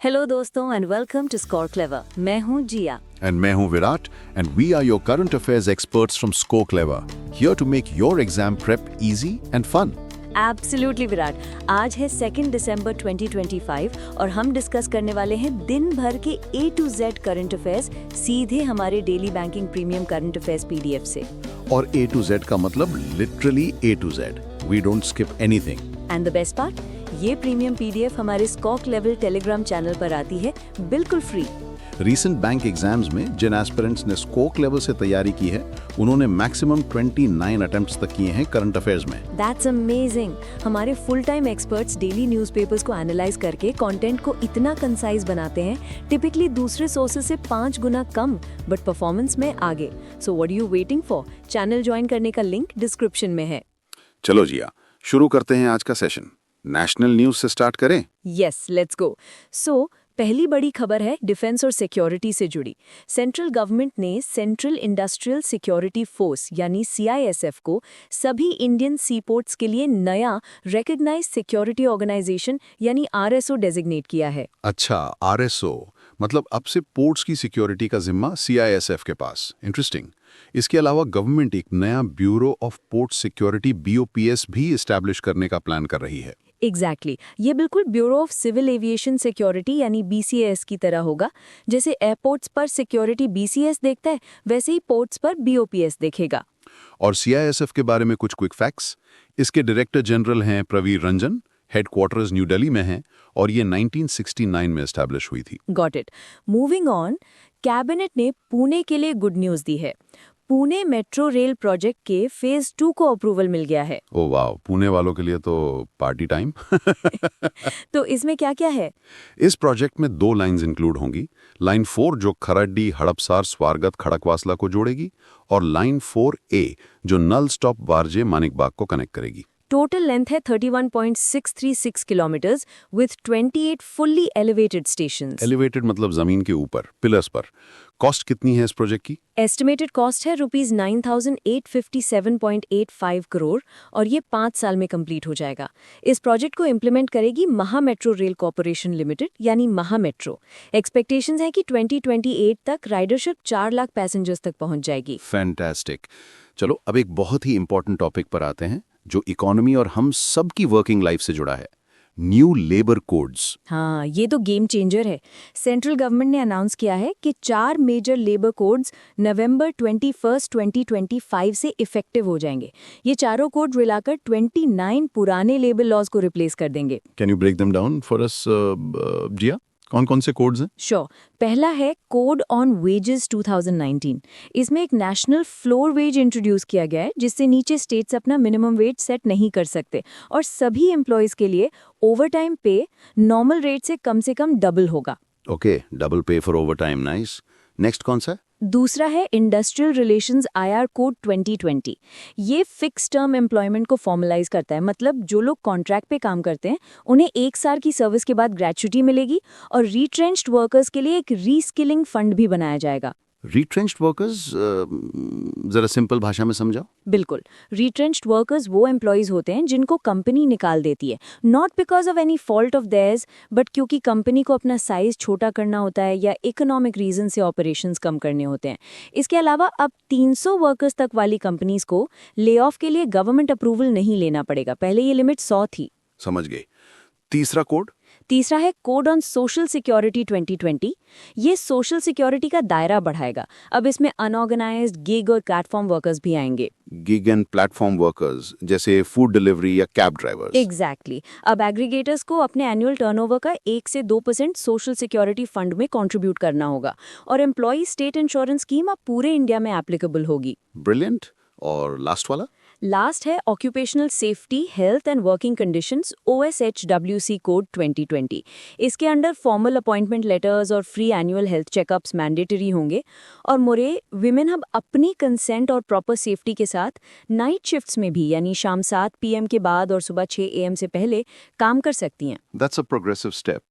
Hello दोस्तों and welcome to Score Clever. मैं हूँ जिया And मैं हूं Virat and we are your current affairs experts from Score Clever, here to make your exam prep easy and fun. Absolutely Virat. आज है 2 दिसंबर 2025 और हम डिस्कस करने वाले हैं दिन भर के A to Z current affairs सीधे हमारे daily banking premium current affairs PDF से। और A to Z का मतलब literally A to Z. We don't skip anything. And the best part, ये प्रीमियम PDF हमारे स्कोर लेवल टेलीग्राम चैनल पर आती है बिल्कुल फ्री। Recent बैंक एग्जाम्स में जिन एस्पिरेंट्स ने स्कोर लेवल से तैयारी की है, उन्होंने मैक्सिमम 29 अटेम्प्ट्स तक किए हैं करंट अफेयर्स में। That's amazing. हमारे full time experts daily newspapers को एनालाइज करके कंटेंट को इतना कंसाइज बनाते हैं, टिपिकली दूसरे सोर्सेज से 5 गुना कम, बट परफॉर्मेंस में आगे। So what are you waiting for? Channel join करने का लिंक डिस्क्रिप्शन में है। चलो जिया, शुरू करते हैं आज का सेशन। नेशनल न्यूज से स्टार्ट करें? Yes, let's go. सो पहली बड़ी खबर है डिफेंस और सिक्योरिटी से जुड़ी। सेंट्रल गवर्नमेंट ने सेंट्रल इंडस्ट्रियल सिक्योरिटी फोर्स यानी CISF को सभी इंडियन सीपोर्ट्स के लिए नया रिकॉग्नाइज्ड सिक्योरिटी ऑर्गेनाइजेशन यानी RSO डेजिग्नेट किया है। अच्छा, RSO मतलब अब से पोर्ट्स की सिक्योरिटी का जिम्मा CISF के पास। इंटरेस्टिंग। इसके अलावा गवर्नमेंट एक नया bureau of port security BOPS भी इस्टेब्लिश करने का प्लान कर रही है। एग्जैक्टली ये बिल्कुल bureau of civil aviation security यानी BCAS की तरह होगा। जैसे एयरपोर्ट्स पर सिक्योरिटी BCS देखता है, वैसे ही पोर्ट्स पर BOPS देखेगा। और CISF के बारे में कुछ क्विक फैक्ट्स। इसके डायरेक्टर जनरल हैं प्रवीर रंजन, हेडक्वार्टर्स न्यू दिल्ली में हैं और ये 1969 में एस्टैब्लिश हुई थी। Got it. Moving on, cabinet ने पुणे के लिए गुड न्यूज दी है। पुणे मेट्रो रेल प्रोजेक्ट के फेज 2 को अप्रूवल मिल गया है। ओ वाह, पुणे वालों के लिए तो पार्टी टाइम। तो इसमें क्या क्या है? इस प्रोजेक्ट में 2 लाइंस इंक्लूड होंगी। लाइन 4 जो खरड्डी, हड़पसार, स्वारगत, खड़कवासला को जोड़ेगी और लाइन 4A जो नल स्टॉप वारजे, मानिकबाग को कनेक्ट करेगी। टोटल लेंथ है 31.636 kilometres with 28 fully elevated stations. Elevated मतलब जमीन के ऊपर, पिलर्स पर। कॉस्ट कितनी है इस प्रोजेक्ट की? एस्टिमेटेड कॉस्ट है ₹9,857.85 करोड़ और ये 5 साल में कंप्लीट हो जाएगा। इस प्रोजेक्ट को इम्प्लीमेंट करेगी महा मेट्रो रेल कॉर्पोरेशन लिमिटेड यानी महा मेट्रो। एक्सपेक्टेशंस है कि 2028 तक राइडरशिप 4 लाख पैसेंजर्स तक पहुंच जाएगी। फैंटास्टिक। चलो अब एक बहुत ही इंपॉर्टेंट टॉपिक पर आते हैं जो इकोनॉमी और हम सब की वर्किंग लाइफ से जुड़ा है। New labour codes. हाँ, ये तो गेम चेंजर है। सेंट्रल गवर्नमेंट ने अनाउंस किया है कि 4 मेजर लेबर कोड्स नवंबर 21, 2025 से इफेक्टिव हो जाएंगे। ये चारों कोड मिलाकर 29 पुराने लेबर लॉज को रिप्लेस कर देंगे। Can you break them down for us Jiya? कौन कौन से कोड्स हैं? श्योर। पहला है कोड ऑन वेजेस 2019। इसमें एक नेशनल फ्लोर वेज इंट्रोड्यूस किया गया है जिससे नीचे स्टेट्स अपना मिनिमम वेज सेट नहीं कर सकते और सभी एम्प्लॉयज के लिए ओवरटाइम पे नॉर्मल रेट से कम डबल होगा। ओके, डबल पे फॉर ओवरटाइम, नाइस। नेक्स्ट कौन सा है? दूसरा है इंडस्ट्रियल रिलेशंस IR कोड 2020। ये फिक्स टर्म एम्प्लॉयमेंट को फॉर्मलाइज करता है, मतलब जो लोग कॉन्ट्रैक्ट पे काम करते हैं उन्हें 1 साल की सर्विस के बाद ग्रेच्युटी मिलेगी और रिट्रेंच्ड वर्कर्स के लिए एक रीस्किलिंग फंड भी बनाया जाएगा। रिट्रेंच्ड वर्कर्स जरा सिंपल भाषा में समझाओ। बिल्कुल। रिट्रेंच्ड वर्कर्स वो एम्प्लॉयज होते हैं जिनको कंपनी निकाल देती है, not because of any fault of theirs, but क्योंकि कंपनी को अपना साइज छोटा करना होता है या इकोनॉमिक रीजन से ऑपरेशंस कम करने होते हैं। इसके अलावा अब 300 वर्कर्स तक वाली कंपनीज को ले ऑफ के लिए गवर्नमेंट अप्रूवल नहीं लेना पड़ेगा। पहले ये लिमिट 100 थी। समझ गए। तीसरा कोड? तीसरा है कोड ऑन सोशल सिक्योरिटी 2020। ये सोशल सिक्योरिटी का दायरा बढ़ाएगा। अब इसमें अनऑर्गेनाइज्ड गिग और प्लेटफॉर्म वर्कर्स भी आएंगे। गिग एंड प्लेटफॉर्म वर्कर्स जैसे फूड डिलीवरी या कैब ड्राइवर्स। एग्जैक्टली। अब एग्रीगेटर्स को अपने एनुअल टर्नओवर का 1 से 2% सोशल सिक्योरिटी फंड में कंट्रीब्यूट करना होगा और एम्प्लॉय स्टेट इंश्योरेंस स्कीम अब पूरे इंडिया में एप्लीकेबल होगी। ब्रिलियंट। और लास्ट वाला? लास्ट है occupational safety, health and working conditions OSHWC code 2020। इसके अंडर फॉर्मल अपॉइंटमेंट लेटर्स और free annual health checkups mandatory होंगे और मोरे विमेन अब अपनी कंसेंट और प्रॉपर सेफ्टी के साथ नाइट शिफ्ट्स में भी यानी शाम 7 PM के बाद और सुबह 6 AM से पहले काम कर सकती हैं। That's a progressive step.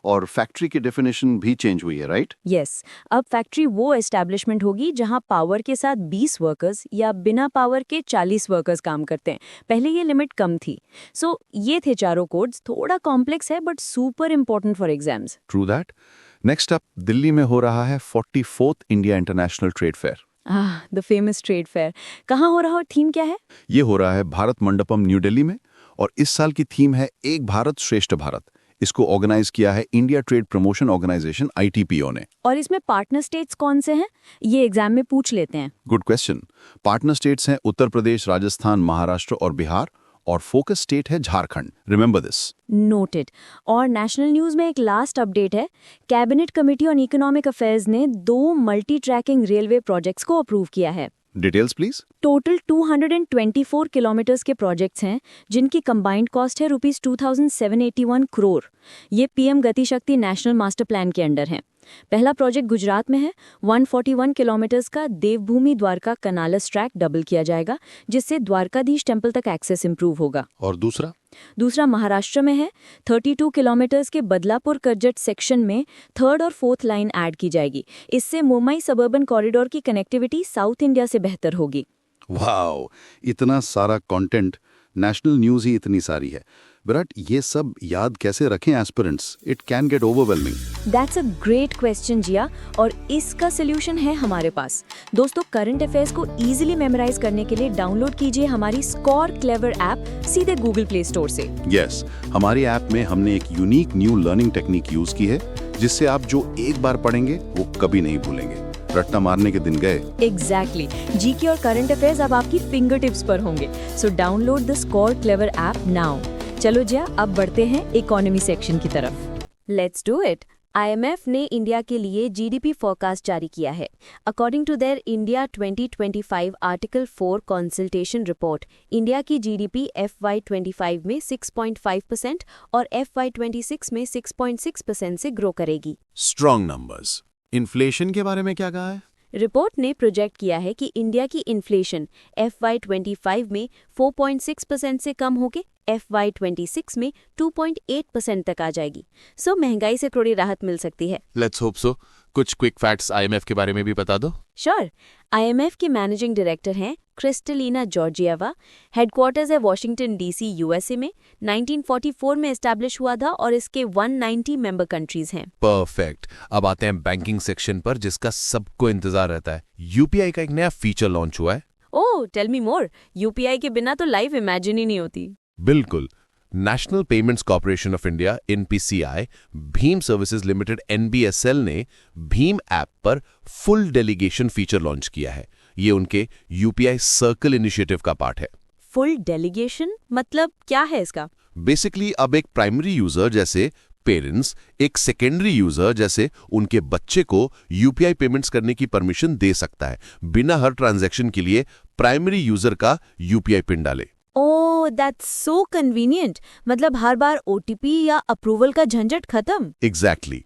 और फैक्ट्री की डेफिनेशन भी चेंज हुई है, राइट? यस, अब फैक्ट्री वो एस्टैब्लिशमेंट होगी जहां पावर के साथ 20 वर्कर्स या बिना पावर के 40 वर्कर्स काम करते हैं। पहले ये लिमिट कम थी। सो ये थे चारों कोड्स, थोड़ा कॉम्प्लेक्स है but super important for exams. True that. Next up Delhi में हो रहा है 44th India international trade fair. The famous trade fair कहाँ हो रहा है और थीम क्या है? ये हो रहा है भारत मंडपम न्यू दिल्ली में और इस साल की थीम है एक भारत श्रेष्ठ भारत। इसको ऑर्गेनाइज किया है India trade promotion organisation ITPO ने। और इसमें पार्टनर स्टेट्स कौन से हैं? ये एग्जाम में पूछ लेते हैं। Good question. पार्टनर स्टेट्स हैं उत्तर प्रदेश, राजस्थान, महाराष्ट्र और बिहार, और फोकस स्टेट है झारखंड। Remember this. नोटेड। और नेशनल न्यूज में एक लास्ट अपडेट है। Cabinet committee on economic affairs ने 2 मल्टी ट्रैकिंग रेलवे प्रोजेक्ट्स को अप्रूव किया है। Details please. टोटल 224 किलोमीटर्स के प्रोजेक्ट्स हैं जिनकी कंबाइंड कॉस्ट है ₹2781 करोड़। ये PM गति शक्ति नेशनल मास्टर प्लान के अंडर हैं। पहला प्रोजेक्ट गुजरात में है। 141 किलोमीटर्स का देवभूमि द्वारका कनालस ट्रैक डबल किया जाएगा, जिससे द्वारकाधीश टेम्पल तक एक्सेस इंप्रूव होगा। और दूसरा महाराष्ट्र में है। 32 किलोमीटर्स के बदलापुर करजट सेक्शन में 3rd और 4th लाइन ऐड की जाएगी। इससे मुंबई सबर्बन कॉरिडोर की कनेक्टिविटी साउथ इंडिया से बेहतर होगी। वाओ, इतना सारा कंटेंट, नेशनल न्यूज़ ही इतनी सारी है। विराट, ये सब याद कैसे रखें aspirants? It can get overwhelming. That's a great question Jiya, और इसका सोल्यूशन है हमारे पास। दोस्तों, करंट अफेयर्स को इजीली मेमोराइज करने के लिए डाउनलोड कीजिए हमारी स्कोर क्लेवर ऐप सीधे गूगल प्ले स्टोर से। यस, हमारी ऐप में हमने एक unique new learning technique use की है, जिससे आप जो एक बार पढ़ेंगे वो कभी नहीं भूलेंगे। रट्टा मारने के दिन गए। एग्जैक्टली। जीके और करंट अफेयर्स अब आपकी फिंगर टिप्स पर होंगे। So download the Score Clever app now. चलो जिया, अब बढ़ते हैं इकोनॉमी सेक्शन की तरफ। Let's do it. IMF ने इंडिया के लिए GDP फोरकास्ट जारी किया है। According to their India 2025 article 4 consultation report, India की GDP FY25 में 6.5% और FY26 में 6.6% से ग्रो करेगी। Strong numbers. इन्फ्लेशन के बारे में क्या कहा है? रिपोर्ट ने प्रोजेक्ट किया है कि इंडिया की इन्फ्लेशन FY25 में 4.6% से कम होकर FY26 में 2.8% तक आ जाएगी। सो महंगाई से थोड़ी राहत मिल सकती है। Let's hope so. कुछ क्विक फैक्ट्स IMF के बारे में भी बता दो। श्योर। IMF की मैनेजिंग डायरेक्टर हैं क्रिस्टलिना जॉर्जिएवा। हेडक्वार्टर्स है वॉशिंगटन DC USA में। 1944 में एस्टैब्लिश हुआ था और इसके 190 मेंबर कंट्रीज हैं। परफेक्ट। अब आते हैं बैंकिंग सेक्शन पर, जिसका सबको इंतजार रहता है। UPI का एक नया फीचर लॉन्च हुआ है। ओह, टेल मी मोर। UPI के बिना तो लाइफ इमेजिन ही नहीं होती। बिल्कुल। National payments corporation of India NPCI, Bhim services limited NBSL ने भीम ऐप पर फुल डेलीगेशन फीचर लॉन्च किया है। ये उनके UPI सर्कल इनिशिएटिव का पार्ट है। फुल डेलीगेशन मतलब क्या है इसका? बेसिकली अब एक प्राइमरी यूजर जैसे पेरेंट्स एक सेकेंडरी यूजर जैसे उनके बच्चे को UPI पेमेंट्स करने की परमिशन दे सकता है, बिना हर ट्रांजैक्शन के लिए प्राइमरी यूजर का UPI पिन डाले। ओह, दैट्स सो कन्वीनियंट। मतलब हर बार OTP या अप्रूवल का झंझट खत्म। एग्जैक्टली।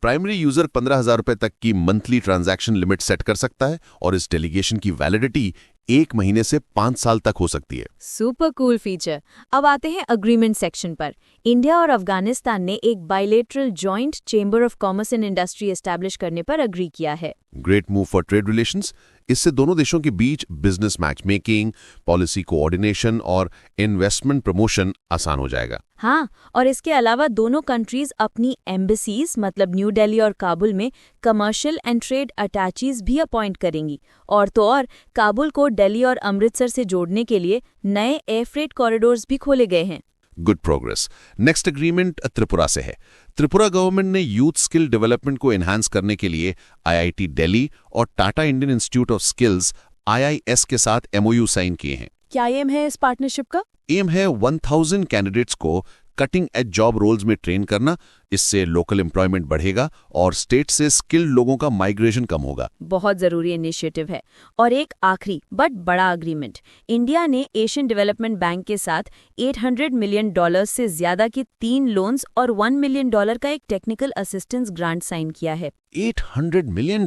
प्राइमरी यूजर 15,000 रुपए तक की मंथली ट्रांजैक्शन लिमिट सेट कर सकता है और इस डेलीगेशन की वैलिडिटी 1 महीने से 5 साल तक हो सकती है। Super cool feature. अब आते हैं अग्रीमेंट सेक्शन पर। इंडिया और अफगानिस्तान ने एक bilateral joint chamber of commerce and industry establish करने पर अग्री किया है। Great move for trade relations. इससे दोनों देशों के बीच business match making, policy coordination और इन्वेस्टमेंट प्रमोशन आसान हो जाएगा। हाँ, और इसके अलावा दोनों कंट्रीज अपनी एम्बेसीज मतलब न्यू दिल्ली और काबुल में कमर्शियल एंड ट्रेड अटैचीज भी अपॉइंट करेंगी। और तो और काबुल को दिल्ली और अमृतसर से जोड़ने के लिए नए एयर फ्रेट कॉरिडोर्स भी खोले गए हैं। Good progress. Next agreement Tripura से है। त्रिपुरा गवर्नमेंट ने यूथ स्किल डेवलपमेंट को एनहांस करने के लिए IIT दिल्ली और Tata Indian institute of skills IIS के साथ MOU साइन किए हैं। क्या एम है इस पार्टनरशिप का? एम है 1000 कैंडिडेट्स को कटिंग एज जॉब रोल्स में ट्रेन करना। इससे लोकल एम्प्लॉयमेंट बढ़ेगा और स्टेट से स्किल्ड लोगों का माइग्रेशन कम होगा। बहुत जरूरी इनिशिएटिव है। और एक आखिरी बट बड़ा अग्रीमेंट। इंडिया ने एशियन डेवलपमेंट बैंक के साथ $800 मिलियन से ज्यादा की 3 लोन्स और $1 मिलियन का एक टेक्निकल असिस्टेंस ग्रांट साइन किया है। $800 मिलियन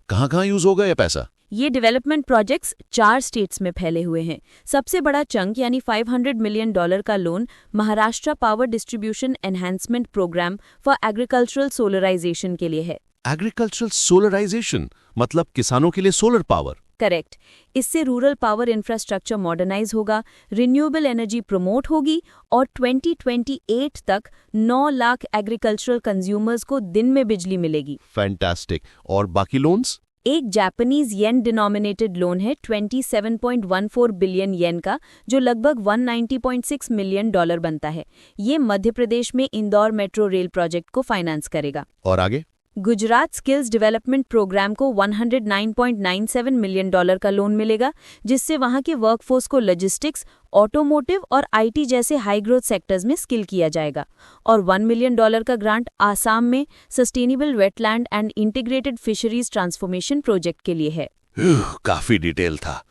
कहाँ-कहाँ यूज होगा ये पैसा? ये डेवलपमेंट प्रोजेक्ट्स 4 स्टेट्स में फैले हुए हैं। सबसे बड़ा चंक यानी $500 मिलियन का loan Maharashtra power distribution enhancement programme for agricultural solarisation के लिए है। एग्रीकल्चरल सोलराइजेशन मतलब किसानों के लिए सोलर पावर। करेक्ट। इससे रूरल पावर इंफ्रास्ट्रक्चर मॉडर्नाइज होगा, रिन्यूएबल एनर्जी प्रमोट होगी और 2028 तक 9 लाख एग्रीकल्चरल कंज्यूमर्स को दिन में बिजली मिलेगी। फैंटास्टिक। और बाकी लोन्स? एक जापानीज येन डिनोमिनेटेड लोन है 27.14 बिलियन येन का, जो लगभग $190.6 मिलियन बनता है। ये मध्य प्रदेश में इंदौर मेट्रो रेल प्रोजेक्ट को फाइनेंस करेगा। और आगे? गुजरात स्किल्स डेवलपमेंट प्रोग्राम को $109.97 मिलियन का लोन मिलेगा, जिससे वहां के वर्कफोर्स को लॉजिस्टिक्स, ऑटोमोटिव और आईटी जैसे हाई ग्रोथ सेक्टर्स में स्किल किया जाएगा। और $1 मिलियन का ग्रांट आसाम में sustainable wetland and integrated fisheries transformation project के लिए है। काफी डिटेल था।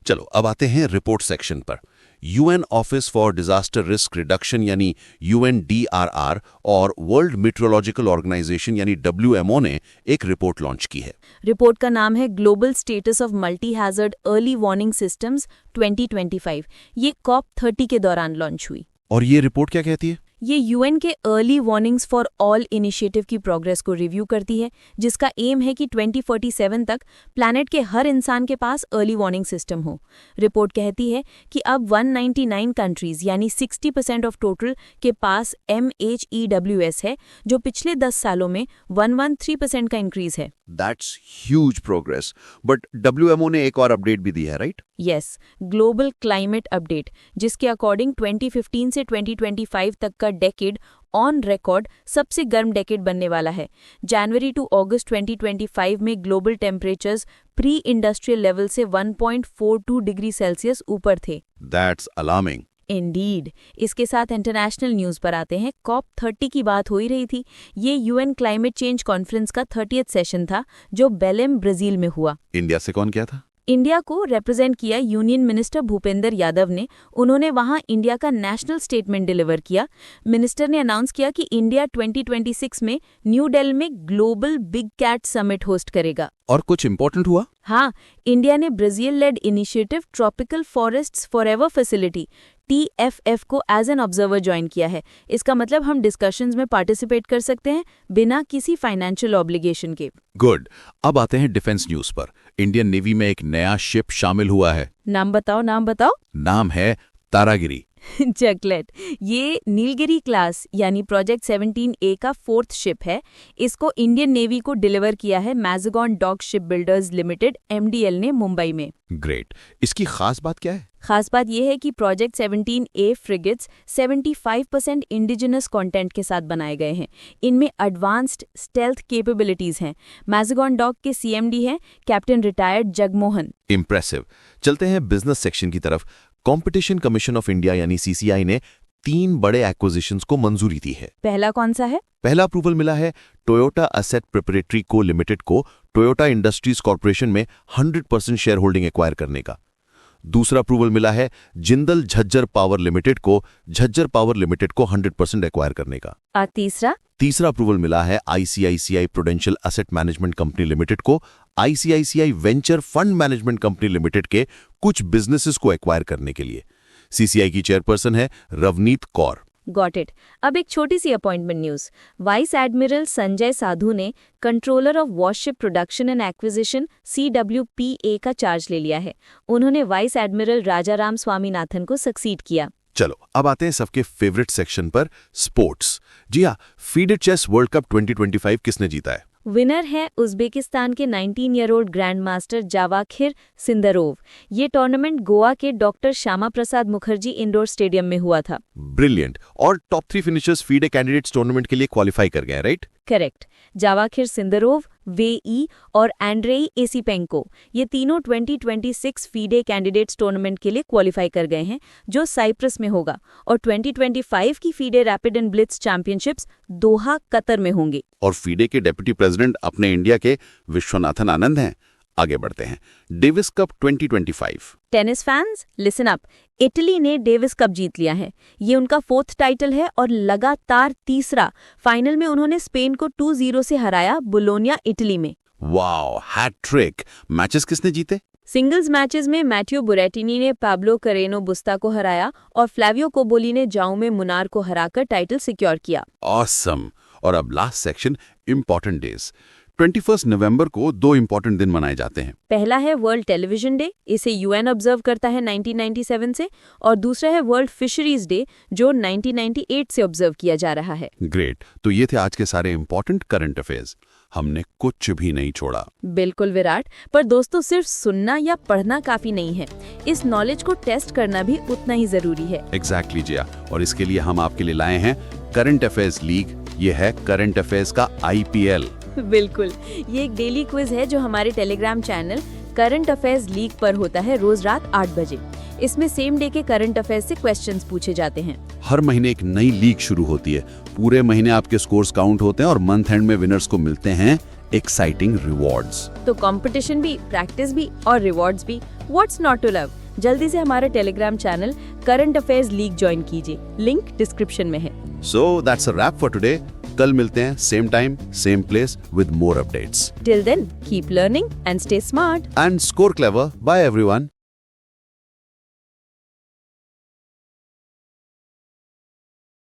चलो अब आते हैं रिपोर्ट सेक्शन पर। UN office for disaster risk reduction यानी UNDRR और वर्ल्ड मीटरोलॉजिकल ऑर्गेनाइजेशन यानी WMO ने एक रिपोर्ट लॉन्च की है। रिपोर्ट का नाम है global status of multi hazard early warning systems 2025। ये COP30 के दौरान लॉन्च हुई। और ये रिपोर्ट क्या कहती है? ये यूएन के early warnings for all initiative की प्रोग्रेस को रिव्यू करती है, जिसका एम है कि 2047 तक प्लैनेट के हर इंसान के पास अर्ली वार्निंग सिस्टम हो। रिपोर्ट कहती है कि अब 199 कंट्रीज यानी 60% ऑफ टोटल के पास MHEWS है, जो पिछले 10 सालों में 113% का इंक्रीज है। That's huge progress. But WMO ने एक और अपडेट भी दी है, right? Yes, global climate update, जिसके अकॉर्डिंग 2015 से 2025 तक का डेकेड ऑन रिकॉर्ड सबसे गर्म डेकेड बनने वाला है। जनवरी टू अगस्त 2025 में global temperatures pre industrial level से 1.42 डिग्री सेल्सियस ऊपर थे। That's alarming. इंडीड। इसके साथ इंटरनेशनल न्यूज़ पर आते हैं। COP30 की बात हो ही रही थी। ये यूएन क्लाइमेट चेंज कॉन्फ्रेंस का 30th सेशन था, जो बेलेम, ब्राजील में हुआ। इंडिया से कौन क्या था? इंडिया को रिप्रेजेंट किया यूनियन मिनिस्टर भूपेंद्र यादव ने। उन्होंने वहां इंडिया का नेशनल स्टेटमेंट डिलीवर किया। मिनिस्टर ने अनाउंस किया कि इंडिया 2026 में न्यू दिल्ली में global big cat summit host करेगा। और कुछ इंपॉर्टेंट हुआ? हाँ, इंडिया ने Brazil led initiative tropical forests forever facility TFF को एज एन ऑब्जर्वर ज्वाइन किया है। इसका मतलब हम डिस्कशंस में पार्टिसिपेट कर सकते हैं बिना किसी फाइनेंशियल ऑब्लिगेशन के। गुड। अब आते हैं डिफेंस न्यूज पर। इंडियन नेवी में एक नया शिप शामिल हुआ है। नाम बताओ, नाम बताओ। नाम है तारागिरी। चकलेट। ये नीलगिरी क्लास यानी प्रोजेक्ट 17A का 4th शिप है। इसको इंडियन नेवी को डिलीवर किया है Mazagon dock ship builders limited MDL ने मुंबई में। ग्रेट। इसकी खास बात क्या है? खास बात यह है कि project 17A frigates 75% indigenous content के साथ बनाए गए हैं। इनमें एडवांस्ड स्टेल्थ कैपेबिलिटीज हैं। मैज़ेगॉन डॉक के CMD हैं कैप्टन रिटायर्ड जगमोहन। इम्प्रेसिव। चलते हैं बिजनेस सेक्शन की तरफ। कॉम्पिटिशन कमीशन ऑफ इंडिया यानी CCI ने 3 बड़े एक्विजिशंस को मंजूरी दी है। पहला कौन सा है? पहला अप्रूवल मिला है टोयोटा असेट प्रिपरेटरी को लिमिटेड को टोयोटा इंडस्ट्रीज कॉर्पोरेशन में 100% शेयर होल्डिंग एक्वायर करने का। दूसरा अप्रूवल मिला है जिंदल झज्जर पावर लिमिटेड को झज्जर पावर लिमिटेड को 100% एक्वायर करने का। और तीसरा अप्रूवल मिला है ICICI prudential asset management company limited को ICICI venture fund management company limited के कुछ बिजनेसेस को एक्वायर करने के लिए। CCI की चेयरपर्सन है रवनीत कौर। Got it. अब एक छोटी सी appointment news. Vice admiral Sanjay Sadhu ने controller of warship production and acquisition CWPA का चार्ज ले लिया है। उन्होंने वाइस एडमिरल राजाराम स्वामीनाथन को सक्सीड किया। चलो अब आते हैं सबके फेवरेट सेक्शन पर, स्पोर्ट्स। जी हाँ, फीडर चेस वर्ल्ड कप 2025 किसने जीता है? विनर है उज्बेकिस्तान के 19-year-old ग्रैंड मास्टर जावाखिर सिंदरोव। ये टूर्नामेंट गोवा के doctor Shyama Prasad Mukherjee indoor stadium में हुआ था। ब्रिलियंट। और top 3 finishers FIDE candidates tournament के लिए क्वालिफाई कर गए, राइट? करेक्ट। जावाखिर सिंदरोव, वेई और एंड्रेई एसीपेंको, ये तीनों 2026 फीडे कैंडिडेट्स टूर्नामेंट के लिए क्वालिफाई कर गए हैं, जो साइप्रस में होगा। और 2025 की FIDE rapid and Blitz championships Doha, Qatar में होंगी। और फीडे के डेप्यूटी प्रेसिडेंट अपने इंडिया के विश्वनाथन आनंद हैं। आगे बढ़ते हैं। Davis cup 2025। Tennis fans listen up. Italy ने डेविस कप जीत लिया है। ये उनका 4th टाइटल है और लगातार तीसरा। फाइनल में उन्होंने स्पेन को 2-0 से हराया बुलोनिया, इटली में। Wow, hattrick. मैचेस किसने जीते? सिंगल्स मैचेस में मैथ्यू बुरेटिनी ने पाब्लो करेनो बुस्ता को हराया और फ्लैवियो कोबोली ने जाउमे मुनार को हराकर टाइटल सिक्योर किया। ऑसम। और अब लास्ट सेक्शन, इंपॉर्टेंट डेज। 21 नवंबर को 2 इंपॉर्टेंट दिन मनाए जाते हैं। पहला है वर्ल्ड टेलीविजन डे, इसे यूएन ऑब्जर्व करता है 1997 से, और दूसरा है वर्ल्ड फिशरीज डे जो 1998 से ऑब्जर्व किया जा रहा है। ग्रेट। तो ये थे आज के सारे इंपॉर्टेंट करंट अफेयर्स। हमने कुछ भी नहीं छोड़ा। बिल्कुल विराट, पर दोस्तों सिर्फ सुनना या पढ़ना काफी नहीं है, इस नॉलेज को टेस्ट करना भी उतना ही जरूरी है। एग्जैक्टली जिया। और इसके लिए हम आपके लिए लाए हैं करंट अफेयर्स लीग। ये है करंट अफेयर्स का IPL। बिल्कुल, ये एक डेली क्विज है जो हमारे Telegram channel current affairs league पर होता है रोज रात 8 बजे। इसमें सेम डे के करंट अफेयर्स से क्वेश्चंस पूछे जाते हैं। हर महीने एक नई लीग शुरू होती है। पूरे महीने आपके स्कोर्स काउंट होते हैं और मंथ एंड में विनर्स को मिलते हैं एक्साइटिंग रिवॉर्ड्स। तो कंपटीशन भी, प्रैक्टिस भी और रिवॉर्ड्स भी, व्हाट्स नॉट टू लव। जल्दी से हमारे Telegram channel current affairs league join कीजिए, लिंक डिस्क्रिप्शन में है। So that's a rap for today. कल मिलते हैं same time same place with more updates. Till then, keep learning and stay smart. And score clever. Bye everyone.